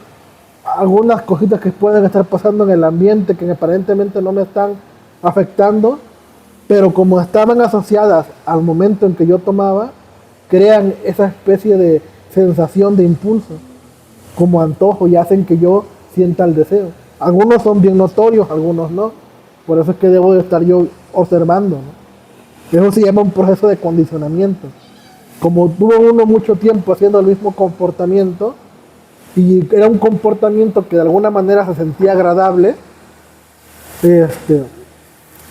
algunas cositas que pueden estar pasando en el ambiente que aparentemente no me están afectando, pero como estaban asociadas al momento en que yo tomaba, crean esa especie de sensación de impulso, como antojo, y hacen que yo sienta el deseo. Algunos son bien notorios, algunos no. Por eso es que debo de estar yo observando, ¿no? Eso se llama un proceso de condicionamiento. Como tuvo uno mucho tiempo haciendo el mismo comportamiento, y era un comportamiento que de alguna manera se sentía agradable,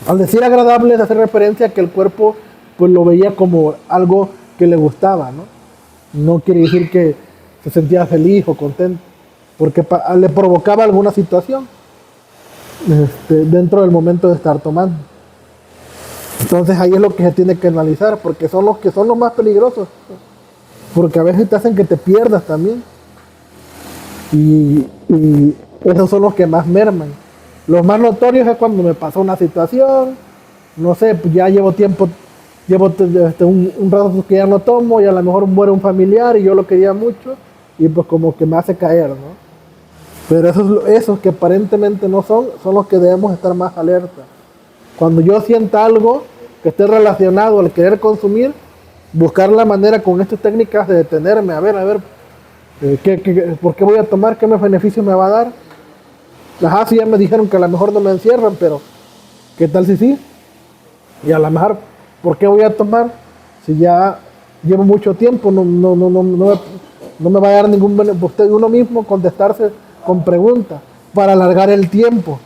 al decir agradable es hacer referencia a que el cuerpo pues lo veía como algo que le gustaba, ¿no? No quiere decir que se sentía feliz o contento, porque le provocaba alguna situación dentro del momento de estar tomando. Entonces ahí es lo que se tiene que analizar, porque son los que son los más peligrosos, porque a veces te hacen que te pierdas también, y esos son los que más merman. Los más notorios es cuando me pasó una situación, no sé, pues ya llevo tiempo, un rato que ya no tomo, y a lo mejor muere un familiar y yo lo quería mucho, y pues como que me hace caer, ¿no? Pero esos que aparentemente no son los que debemos estar más alerta. Cuando yo sienta algo que esté relacionado al querer consumir, buscar la manera con estas técnicas de detenerme, a ver, ¿por qué voy a tomar? ¿Qué beneficio me va a dar? Ajá, sí, ya me dijeron que a lo mejor no me encierran, pero ¿qué tal si sí? Y a lo mejor, ¿por qué voy a tomar? Si ya llevo mucho tiempo, no me va a dar ningún beneficio. Usted uno mismo contestarse con preguntas para alargar el tiempo.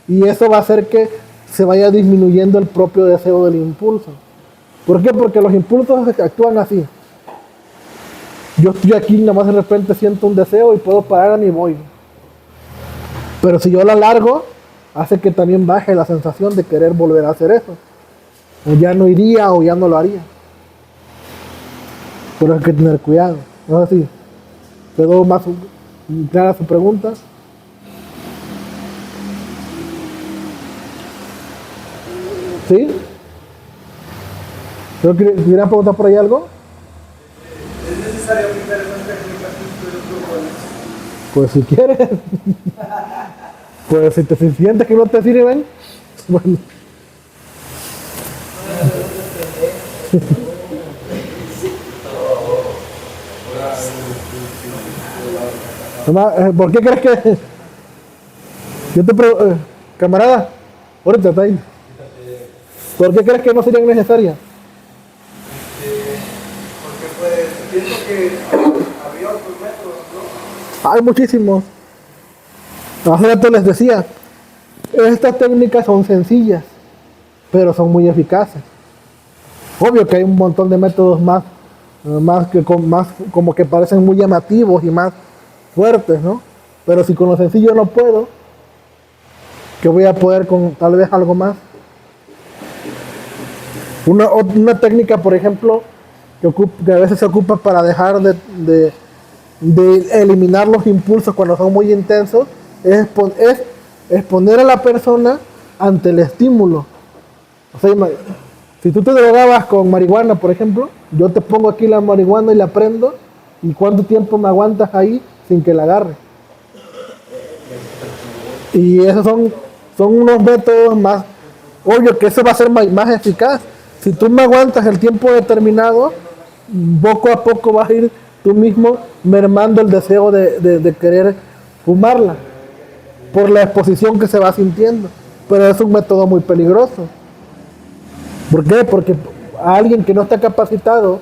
Y eso va a hacer que se vaya disminuyendo el propio deseo del impulso. ¿Por qué? Porque los impulsos actúan así. Yo estoy aquí, nada más de repente siento un deseo y puedo parar y voy. Pero si yo lo alargo, hace que también baje la sensación de querer volver a hacer eso. O ya no iría o ya no lo haría. Pero hay que tener cuidado. No es así. ¿Quedó más clara su pregunta? ¿Sí? ¿Quieran preguntar por ahí algo? ¿Es necesario aplicar esas técnicas que ustedes proponen? Pues si quieres. Pues si te sientes que no te sirven, bueno. ¿Por qué crees que yo te camarada, ahorita está ahí? ¿Por qué crees que no serían necesarias? Porque pues pienso que había otros métodos, ¿no? Hay muchísimos. Hace rato les decía, estas técnicas son sencillas, pero son muy eficaces. Obvio que hay un montón de métodos más más como que parecen muy llamativos y más fuertes, ¿no? Pero si con lo sencillo no puedo, ¿qué voy a poder con tal vez algo más? Una técnica, por ejemplo, que a veces se ocupa para dejar de eliminar los impulsos cuando son muy intensos, es exponer a la persona ante el estímulo. O sea, si tú te drogabas con marihuana, por ejemplo, yo te pongo aquí la marihuana y la prendo, ¿y cuánto tiempo me aguantas ahí sin que la agarre? Y esos son unos métodos más, obvio que eso va a ser más eficaz. Si tú me aguantas el tiempo determinado, poco a poco vas a ir tú mismo mermando el deseo de querer fumarla por la exposición que se va sintiendo. Pero es un método muy peligroso. ¿Por qué? Porque a alguien que no está capacitado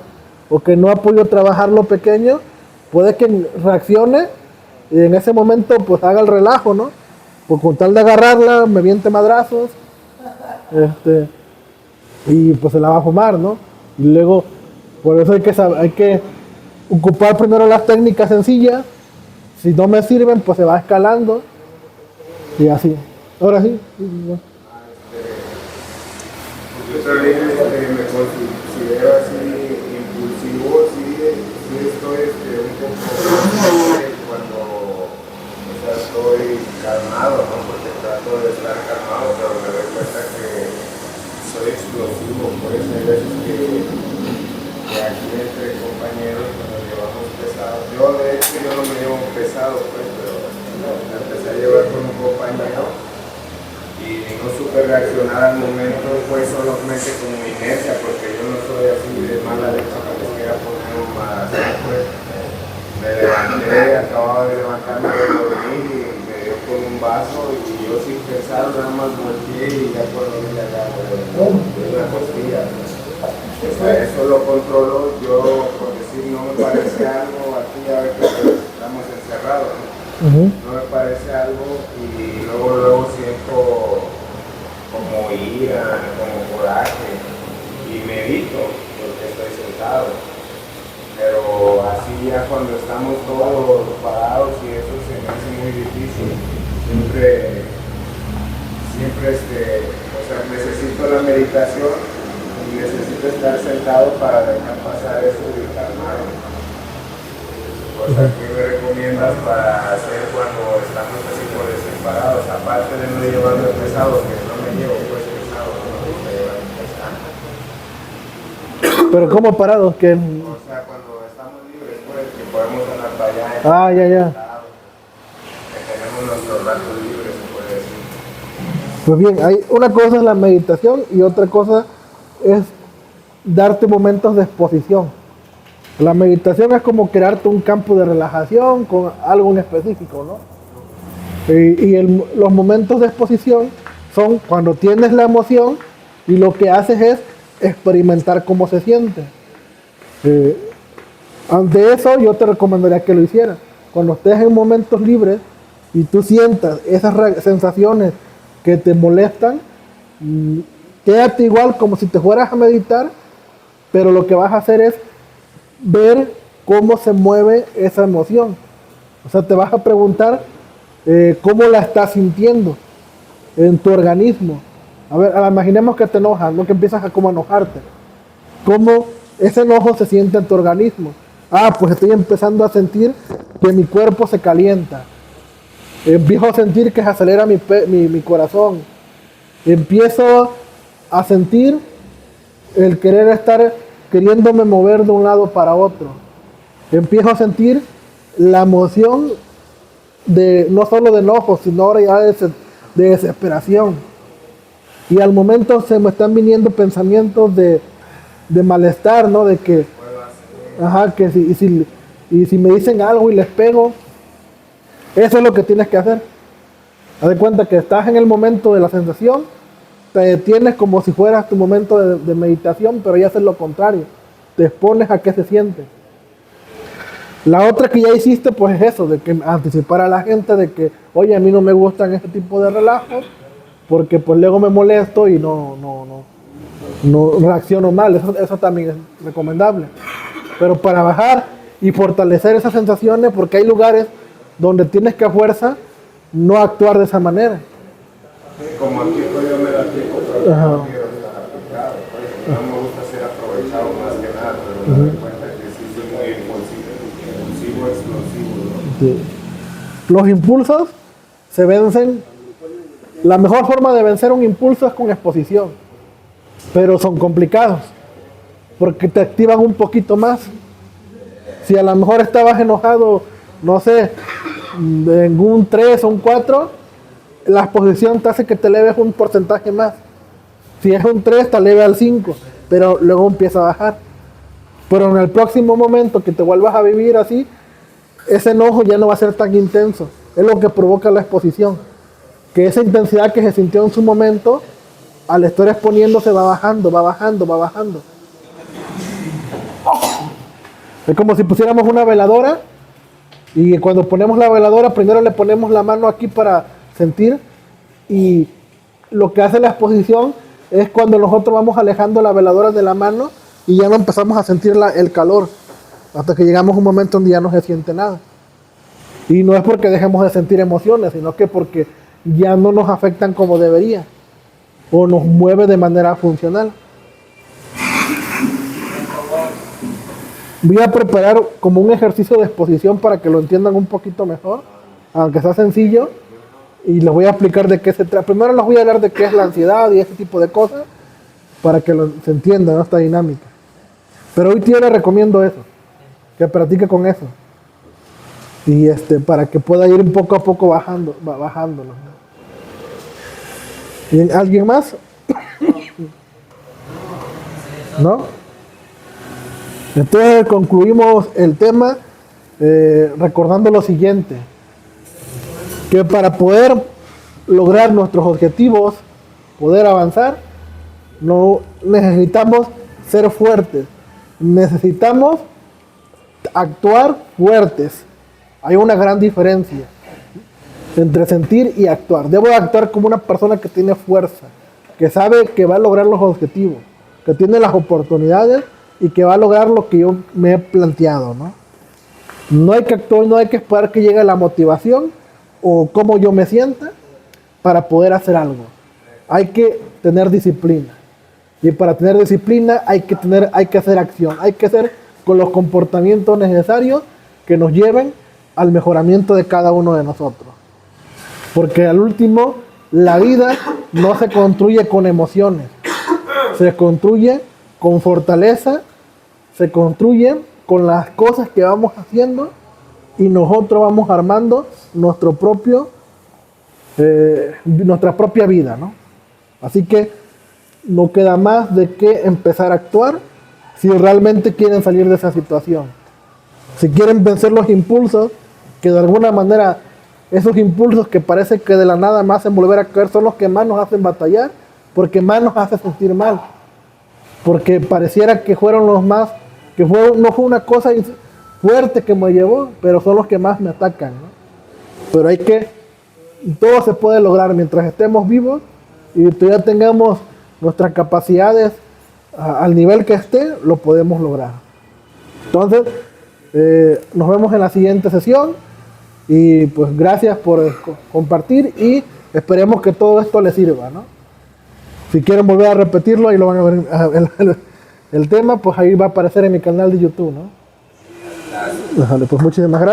o que no ha podido trabajar lo pequeño, puede que reaccione y en ese momento pues haga el relajo, ¿no? Pues con tal de agarrarla, me viente madrazos, y pues se la va a fumar, ¿no? Y luego, por eso hay que ocupar primero las técnicas sencillas. Si no me sirven, pues se va escalando y así. Ahora sí. Yo también me considero así impulsivo, sí estoy un poco cuando estoy calmado, ¿no? Porque trato de estar calmado, pero me doy cuenta que soy explosivo, por eso hay veces que aquí entre compañeros nos llevamos pesados. Yo de hecho yo no me llevo pesado, pues, pero me empecé a llevar con un compañero y no supe reaccionar al momento, pues solamente con mi inercia, porque yo no soy así de mala leche que les quiera poner un maratón, pues. Me levanté, acababa de levantarme de dormir y me dio con un vaso y yo sin pensar nada más volteé y ya por lo que acá de una costilla. Eso lo controlo yo, por decir, no me parece algo aquí, a ver que estamos encerrados, ¿no? No me parece algo y luego siento como ira, como coraje y medito porque estoy sentado. Pero así ya cuando estamos todos parados y eso se me hace muy difícil. Siempre necesito la meditación y necesito estar sentado para dejar pasar eso y calmarme. O sea, ¿qué me recomiendas para hacer cuando estamos así por decir parados? Aparte de no llevarme pesado, que no me llevo pues pesado, no me gusta llevarme pesado. Pero ¿cómo parados? Que O sea, cuando estamos libres, pues, que podemos andar para allá. ya. Que tenemos nuestros ratos libres, se puede decir. Pues bien, una cosa es la meditación y otra cosa es darte momentos de exposición. La meditación es como crearte un campo de relajación con algo en específico, ¿no? Los momentos de exposición son cuando tienes la emoción y lo que haces es experimentar cómo se siente. Ante eso yo te recomendaría que lo hicieras. Cuando estés en momentos libres y tú sientas esas sensaciones que te molestan, quédate igual como si te fueras a meditar, pero lo que vas a hacer es ver cómo se mueve esa emoción. O sea, te vas a preguntar cómo la estás sintiendo en tu organismo. A ver, imaginemos que te enojas, no que empiezas a como enojarte. ¿Cómo ese enojo se siente en tu organismo? Pues estoy empezando a sentir que mi cuerpo se calienta. Empiezo a sentir que se acelera mi corazón. Empiezo a sentir el queriéndome mover de un lado para otro. Empiezo a sentir la emoción no solo de enojo, sino ahora ya de desesperación. Y al momento se me están viniendo pensamientos de malestar, ¿no? De que, si me dicen algo y les pego, eso es lo que tienes que hacer. Haz de cuenta que estás en el momento de la sensación, te detienes como si fueras tu momento de meditación, pero ya haces lo contrario. Te expones a qué se siente. La otra que ya hiciste, pues es eso, de que anticipar a la gente de que, oye, a mí no me gustan este tipo de relajos, porque pues luego me molesto y no reacciono mal. Eso también es recomendable. pero para bajar y fortalecer esas sensaciones, porque hay lugares donde tienes que a fuerza no actuar de esa manera. Como aquí pues, yo me la aplico, pero no quiero estar aplicado. No me gusta ser aprovechado más que nada, pero me doy cuenta que sí soy muy impulsivo, explosivo, ¿no? Sí. Los impulsos se vencen. La mejor forma de vencer un impulso es con exposición, pero son complicados, porque te activan un poquito más. Si a lo mejor estabas enojado, no sé, en un 3 o un 4, la exposición te hace que te eleves un porcentaje más. Si es un 3, te eleve al 5, pero luego empieza a bajar. Pero en el próximo momento que te vuelvas a vivir así, ese enojo ya no va a ser tan intenso. Es lo que provoca la exposición. Que esa intensidad que se sintió en su momento, al estar exponiéndose va bajando, va bajando, va bajando. Es como si pusiéramos una veladora y cuando ponemos la veladora primero le ponemos la mano aquí para sentir, y lo que hace la exposición es cuando nosotros vamos alejando la veladora de la mano y ya no empezamos a sentir el calor hasta que llegamos a un momento donde ya no se siente nada. Y no es porque dejemos de sentir emociones, sino que porque ya no nos afectan como debería o nos mueve de manera funcional. Voy a preparar como un ejercicio de exposición para que lo entiendan un poquito mejor, aunque sea sencillo, y les voy a explicar de qué se trata. Primero les voy a hablar de qué es la ansiedad y ese tipo de cosas, para que se entienda, ¿no? Esta dinámica. Pero hoy les recomiendo eso, que practique con eso, y para que pueda ir poco a poco bajándolo. ¿Y alguien más? ¿No? Entonces concluimos el tema recordando lo siguiente, que para poder lograr nuestros objetivos, poder avanzar, no necesitamos ser fuertes, necesitamos actuar fuertes. Hay una gran diferencia entre sentir y actuar. Debo actuar como una persona que tiene fuerza, que sabe que va a lograr los objetivos, que tiene las oportunidades y que va a lograr lo que yo me he planteado, ¿no? No hay que actuar, no hay que esperar que llegue la motivación o cómo yo me sienta para poder hacer algo. Hay que tener disciplina. Y para tener disciplina hay que hacer acción, hay que hacer con los comportamientos necesarios que nos lleven al mejoramiento de cada uno de nosotros. Porque al último, la vida no se construye con emociones, se construye con fortaleza, se construye con las cosas que vamos haciendo y nosotros vamos armando nuestra propia vida, ¿no? Así que no queda más de que empezar a actuar si realmente quieren salir de esa situación. Si quieren vencer los impulsos, que de alguna manera esos impulsos que parece que de la nada me hacen volver a caer son los que más nos hacen batallar, porque más nos hace sentir mal. Porque pareciera que fueron los más, no fue una cosa fuerte que me llevó, pero son los que más me atacan, ¿no? Pero todo se puede lograr mientras estemos vivos y todavía tengamos nuestras capacidades al nivel que esté, lo podemos lograr. Entonces, nos vemos en la siguiente sesión y pues gracias por compartir y esperemos que todo esto les sirva, ¿no? Si quieren volver a repetirlo, ahí lo van a ver el tema, pues ahí va a aparecer en mi canal de YouTube, ¿no? Pues muchísimas gracias.